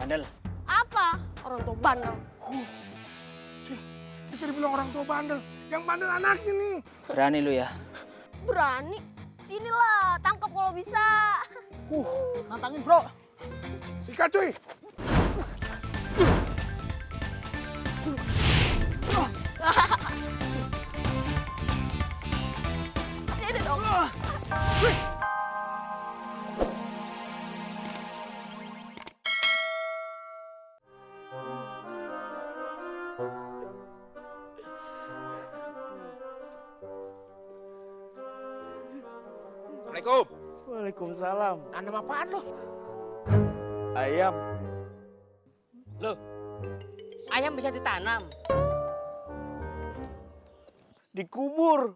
Bandel. Apa? Orang tua bandel. Kita dibilang orang tua bandel. Yang bandel anaknya nih. Berani lu ya? Berani? Sinilah, tangkap kalau bisa. Nantangin bro. Sikat cuy. Masih ada dong. Assalamualaikum. Waalaikumsalam. Nanam apaan lo? Ayam. Loh, ayam bisa ditanam? Dikubur.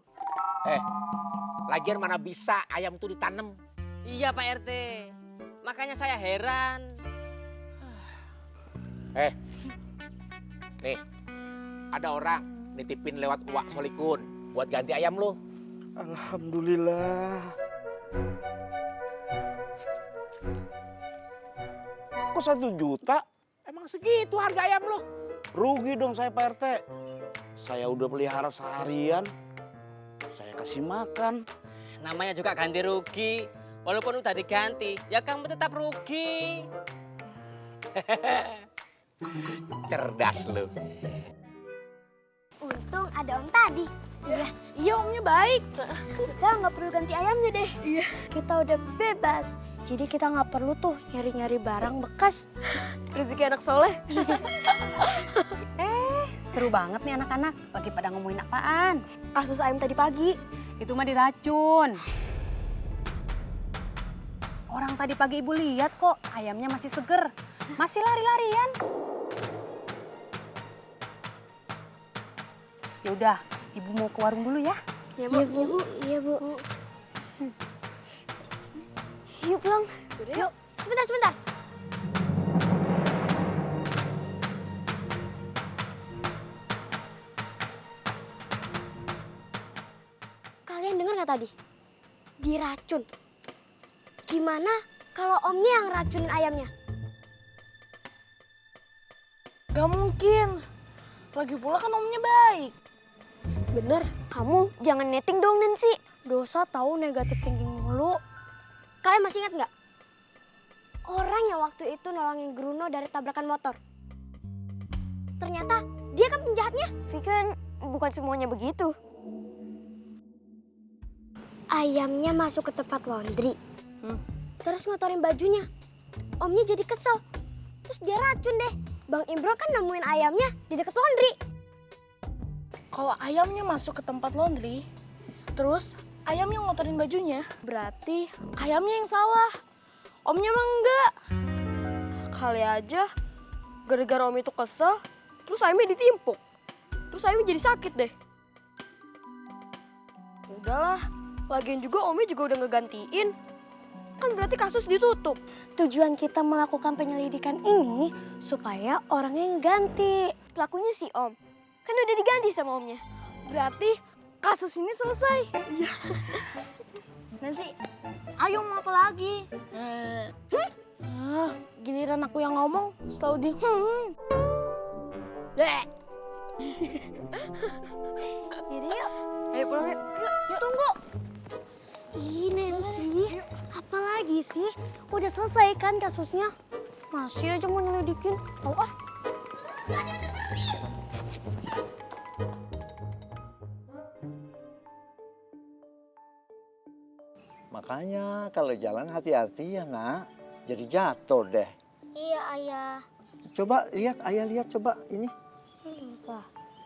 Lagian mana bisa ayam tuh ditanam? Iya Pak RT, makanya saya heran. Nih, ada orang nitipin lewat Uwak Solikun buat ganti ayam lo. Alhamdulillah. Kok 1 juta? Emang segitu harga ayam lo? Rugi dong saya Pak RT. Saya udah pelihara seharian. Saya kasih makan. Namanya juga ganti rugi. Walaupun udah diganti, ya kamu tetap rugi. Cerdas lo. Untung ada om tadi. Iya omnya baik. Kita nggak perlu ganti ayamnya deh. Iya. Kita udah bebas. Jadi kita nggak perlu tuh nyari-nyari barang bekas. Rezeki anak soleh. Seru banget nih anak-anak. Lagi pada ngomongin apaan? Kasus ayam tadi pagi. Itu mah diracun. Orang tadi pagi ibu lihat kok ayamnya masih seger. Masih lari-larian. Ya udah, ibu mau ke warung dulu ya. Ya bu. Iya bu. Yuk pulang. Yuk. Sebentar. Kalian dengar nggak tadi? Diracun. Gimana kalau omnya yang racunin ayamnya? Gak mungkin. Lagi pula kan omnya baik. Bener, kamu jangan netting dong Nancy. Dosa tahu negatif thinking mulu. Kalian masih ingat nggak? Orang yang waktu itu nolongin Bruno dari tabrakan motor. Ternyata dia kan penjahatnya. Tapi kan bukan semuanya begitu. Ayamnya masuk ke tempat laundry. Terus ngotorin bajunya. Omnya jadi kesel. Terus dia racun deh. Bang Imro kan nemuin ayamnya di dekat laundry. Kalau ayamnya masuk ke tempat laundry, terus ayamnya ngotorin bajunya, berarti ayamnya yang salah. Omnya mah enggak. Kali aja gara-gara om itu kesel, terus ayamnya ditimpuk. Terus ayamnya jadi sakit deh. Udahlah, lagian juga omnya juga udah ngegantiin. Kan berarti kasus ditutup. Tujuan kita melakukan penyelidikan ini supaya orangnya ngeganti. Pelakunya si om. Kan udah diganti sama omnya. Berarti kasus ini selesai. Iya. Nancy, ayo mau apa lagi? Giliran aku yang ngomong, setahu di Jadi yuk. Ayo pulang yuk. Yuk. Tunggu. Ih Nancy, apa lagi sih? Udah selesai kan kasusnya? Masih aja mau nyelidikin. Tahu ah. Makanya kalau jalan hati-hati ya nak. Jadi jatuh deh. Iya ayah. Coba lihat, ayah lihat coba ini. Apa?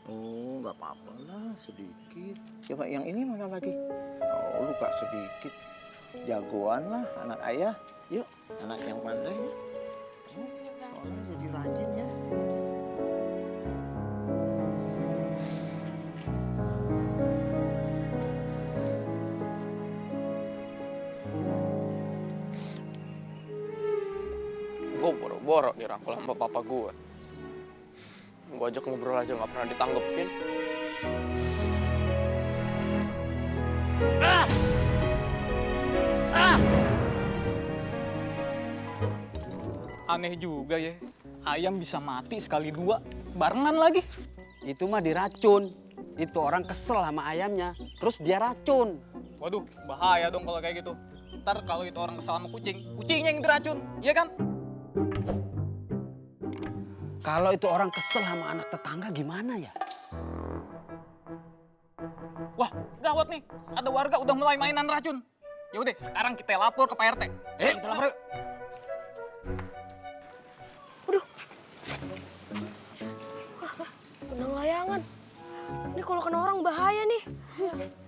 Oh, nggak apa-apa lah, sedikit. Coba yang ini mana lagi? Oh, luka sedikit. Jagoan lah anak ayah. Yuk, anak yang pandai ya. Soalnya jadi rajin ya. Gue boro-boro dirangkul sama papa gue. Gue ajak ngobrol aja gak pernah ditanggepin. Aneh juga ya, ayam bisa mati sekali dua, barengan lagi. Itu mah diracun. Itu orang kesel sama ayamnya, terus dia racun. Waduh, bahaya dong kalau kayak gitu. Ntar kalau itu orang kesel sama kucing, kucingnya yang diracun, iya kan? Kalau itu orang kesel sama anak tetangga gimana ya? Wah, gawat nih. Ada warga udah mulai mainan racun. Ya udah, sekarang kita lapor ke Pak RT. Kita lapor yuk. Benang layangan. Ini kalau kena orang bahaya nih.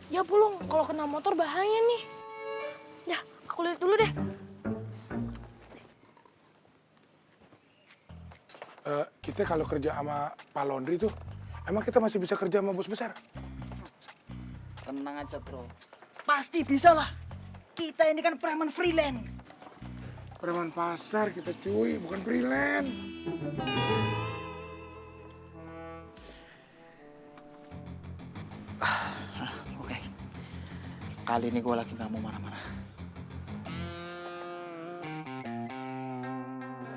Ya Pulung, kalau kena motor bahaya nih. Ya, aku lihat dulu deh. Kita kalau kerja sama Pak Laundry tuh, emang kita masih bisa kerja sama bos besar? Tenang aja bro. Pasti bisa lah. Kita ini kan preman freelance. Preman pasar kita cuy, bukan freelance. Oke. Kali ini gue lagi nggak mau marah-marah.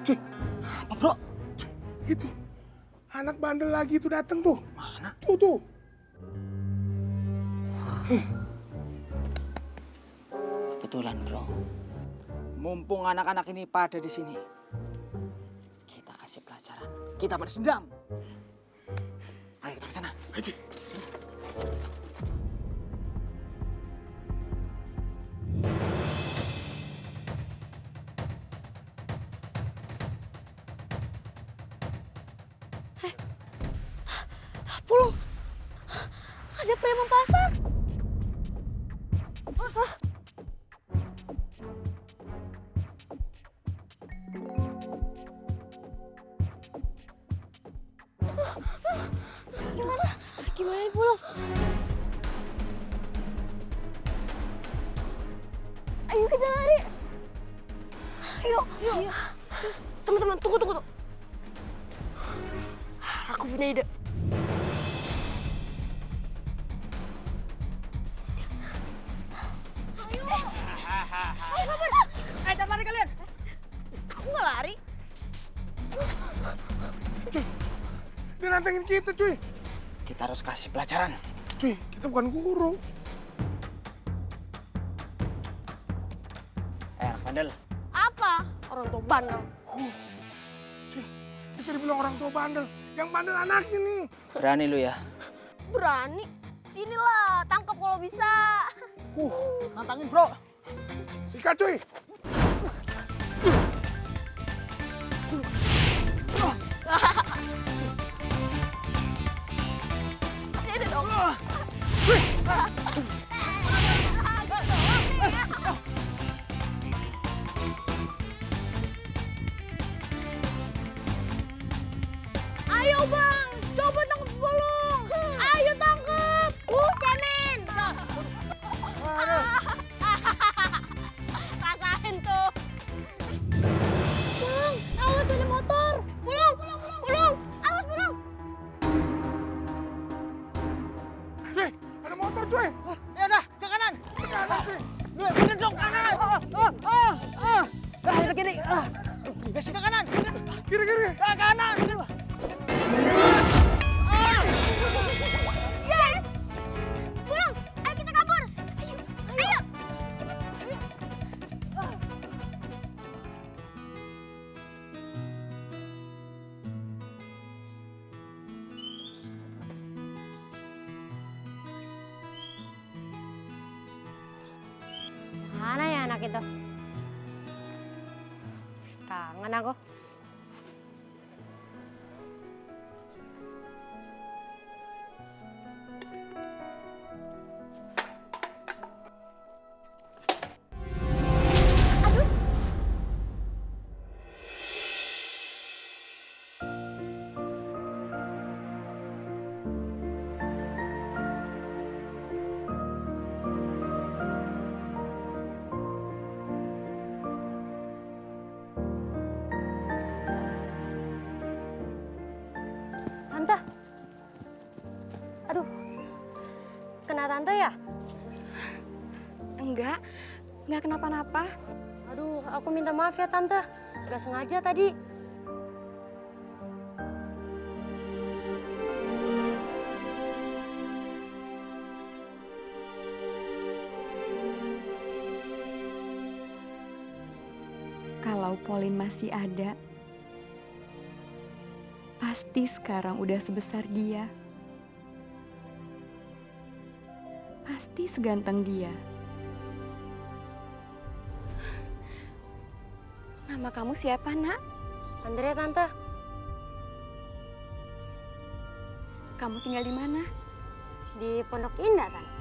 Cuy, Apa bro? itu anak bandel lagi tuh dateng tuh. Mana? Tuh. Kebetulan bro. Mumpung anak-anak ini pada di sini, kita kasih pelajaran. Kita balas dendam. Ayo kita ke sana. Ayo. Pulung, ada preman pasar. Gimana nih Pulung? Ayo kita lari. Ayo. Teman-teman, tunggu. Aku punya ide. Jangan lari kalian. Aku nggak lari. Cuy, dia nantengin kita cuy. Kita harus kasih pelajaran. Cuy, kita bukan guru. Anak bandel. Apa? Orang tua bandel. Cuy, kita dibilang orang tua bandel. Yang bandel anaknya nih. Berani lu ya? Berani? Sinilah, tangkap kalau bisa. Nantangin bro. Sikat cuy. Sini dong. Ayo bang, coba tangkap Pulung. Ayo tangkap. Cemen. Rasain tuh. Bang, awas ada motor. Pulung. Awas Pulung. Cuy, ada motor cuy. Ya udah, ke kanan. Ke kanan cuy. Bener dong kanan. Ke kiri. Ke kanan. Kiri. Ke kanan. Yes. Pulung, ayo kita kabur. Ayo. Mana ya anak itu? Kangen aku. Tante. Aduh. Kena tante ya? Enggak kenapa-napa. Aduh, aku minta maaf ya Tante. Gak sengaja tadi. Kalau Pauline masih ada, pasti sekarang udah sebesar dia. Pasti seganteng dia. Nama kamu siapa, Nak? Andre, Tante. Kamu tinggal di mana? Di Pondok Indah, Tante.